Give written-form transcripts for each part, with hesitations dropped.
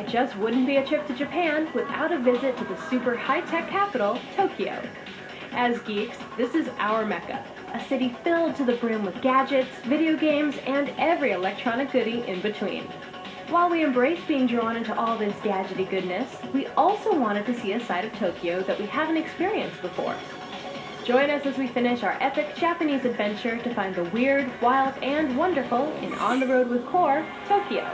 just wouldn't be a trip to Japan without a visit to the super high-tech capital, Tokyo. As geeks, this is our mecca, a city filled to the brim with gadgets, video games, and every electronic goodie in between. While we embrace being drawn into all this gadgety goodness, we also wanted to see a side of Tokyo that we haven't experienced before. Join us as we finish our epic Japanese adventure to find the weird, wild, and wonderful in On the Road with Qore, Tokyo.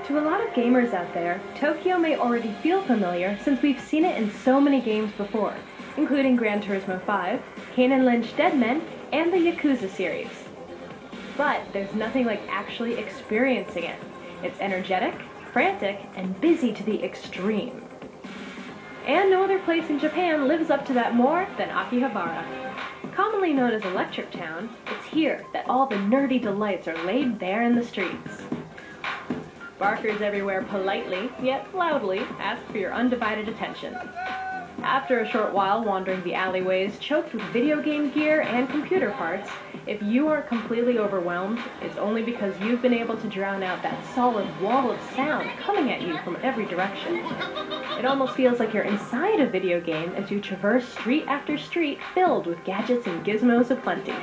To a lot of gamers out there, Tokyo may already feel familiar since we've seen it in so many games before, including Gran Turismo 5, Kane & Lynch Dead Men, and the Yakuza series. But there's nothing like actually experiencing it. It's energetic, frantic, and busy to the extreme. And no other place in Japan lives up to that more than Akihabara. Commonly known as Electric Town, it's here that all the nerdy delights are laid bare in the streets. Barkers everywhere politely, yet loudly, ask for your undivided attention. After a short while wandering the alleyways choked with video game gear and computer parts, if you aren't completely overwhelmed, it's only because you've been able to drown out that solid wall of sound coming at you from every direction. It almost feels like you're inside a video game as you traverse street after street filled with gadgets and gizmos aplenty.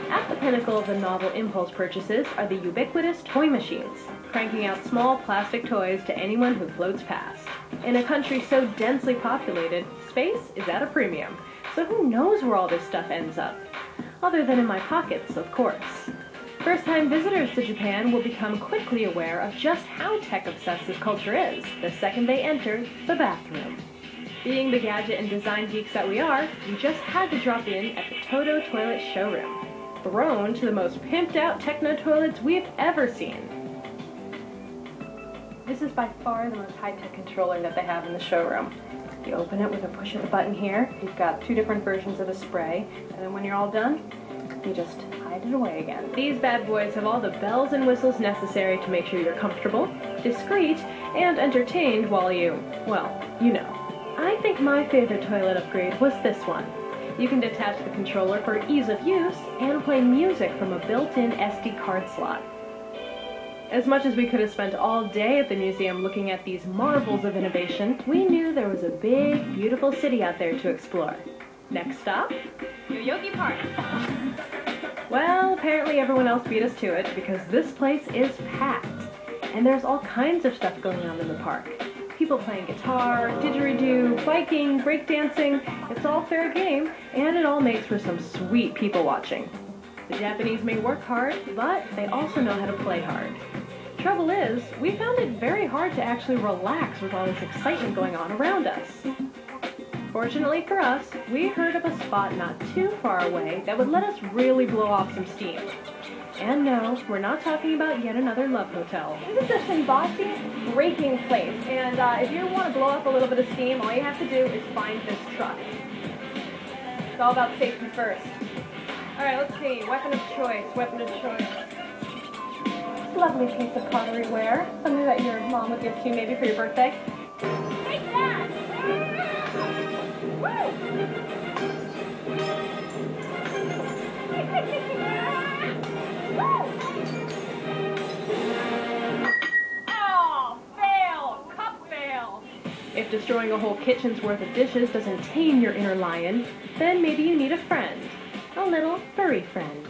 At the pinnacle of the novel impulse purchases are the ubiquitous toy machines, cranking out small plastic toys to anyone who floats past. In a country so densely populated, space is at a premium, so who knows where all this stuff ends up? Other than in my pockets, of course. First-time visitors to Japan will become quickly aware of just how tech-obsessed this culture is the second they enter the bathroom. Being the gadget and design geeks that we are, we just had to drop in at the Toto Toilet Showroom, thrown to the most pimped-out techno toilets we've ever seen. This is by far the most high-tech controller that they have in the showroom. You open it with a push of the button here. You've got two different versions of the spray, and then when you're all done, you just hide it away again. These bad boys have all the bells and whistles necessary to make sure you're comfortable, discreet, and entertained while you, well, you know. I think my favorite toilet upgrade was this one. You can detach the controller for ease of use and play music from a built-in SD card slot. As much as we could have spent all day at the museum looking at these marvels of innovation, we knew there was a big, beautiful city out there to explore. Next stop, Yoyogi Park. Well, apparently everyone else beat us to it because this place is packed. And there's all kinds of stuff going on in the park. People playing guitar, didgeridoo, biking, breakdancing. It's all fair game, and it all makes for some sweet people watching. The Japanese may work hard, but they also know how to play hard. Trouble is, we found it very hard to actually relax with all this excitement going on around us. Fortunately for us, we heard of a spot not too far away that would let us really blow off some steam. And no, we're not talking about yet another love hotel. This is a Shimbashi braking place, and if you want to blow up a little bit of steam, all you have to do is find this truck. It's all about safety first. Alright, let's see. Weapon of choice. Lovely piece of pottery ware. Something that your mom would give to you maybe for your birthday. Take that! Woo! Oh, fail! Cup fail! If destroying a whole kitchen's worth of dishes doesn't tame your inner lion, then maybe you need a friend. A little furry friend.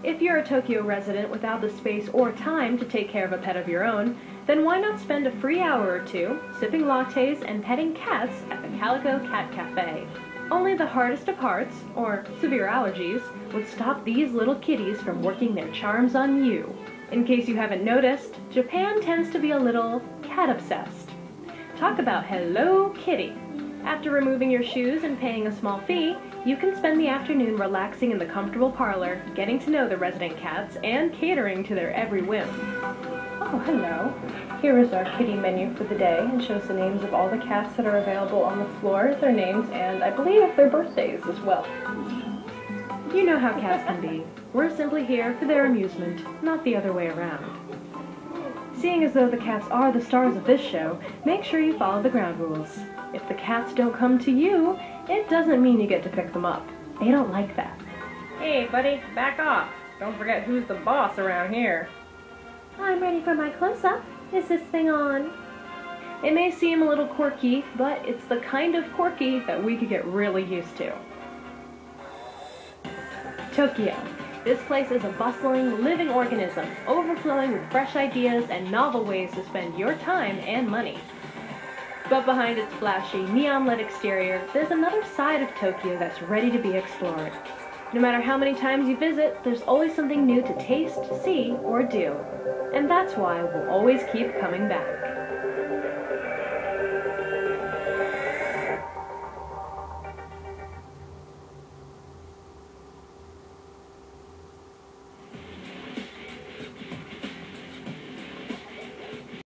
If you're a Tokyo resident without the space or time to take care of a pet of your own, then why not spend a free hour or two sipping lattes and petting cats at the Calico Cat Cafe? Only the hardest of hearts, or severe allergies, would stop these little kitties from working their charms on you. In case you haven't noticed, Japan tends to be a little cat-obsessed. Talk about Hello Kitty. After removing your shoes and paying a small fee, you can spend the afternoon relaxing in the comfortable parlor, getting to know the resident cats, and catering to their every whim. Oh, hello. Here is our kitty menu for the day, and shows the names of all the cats that are available on the floor, their names, and I believe their birthdays as well. You know how cats can be. We're simply here for their amusement, not the other way around. Seeing as though the cats are the stars of this show, make sure you follow the ground rules. If the cats don't come to you, it doesn't mean you get to pick them up. They don't like that. Hey, buddy, back off. Don't forget who's the boss around here. I'm ready for my close-up. Is this thing on? It may seem a little quirky, but it's the kind of quirky that we could get really used to. Tokyo. This place is a bustling, living organism, overflowing with fresh ideas and novel ways to spend your time and money. But behind its flashy, neon-lit exterior, there's another side of Tokyo that's ready to be explored. No matter how many times you visit, there's always something new to taste, see, or do. And that's why we'll always keep coming back.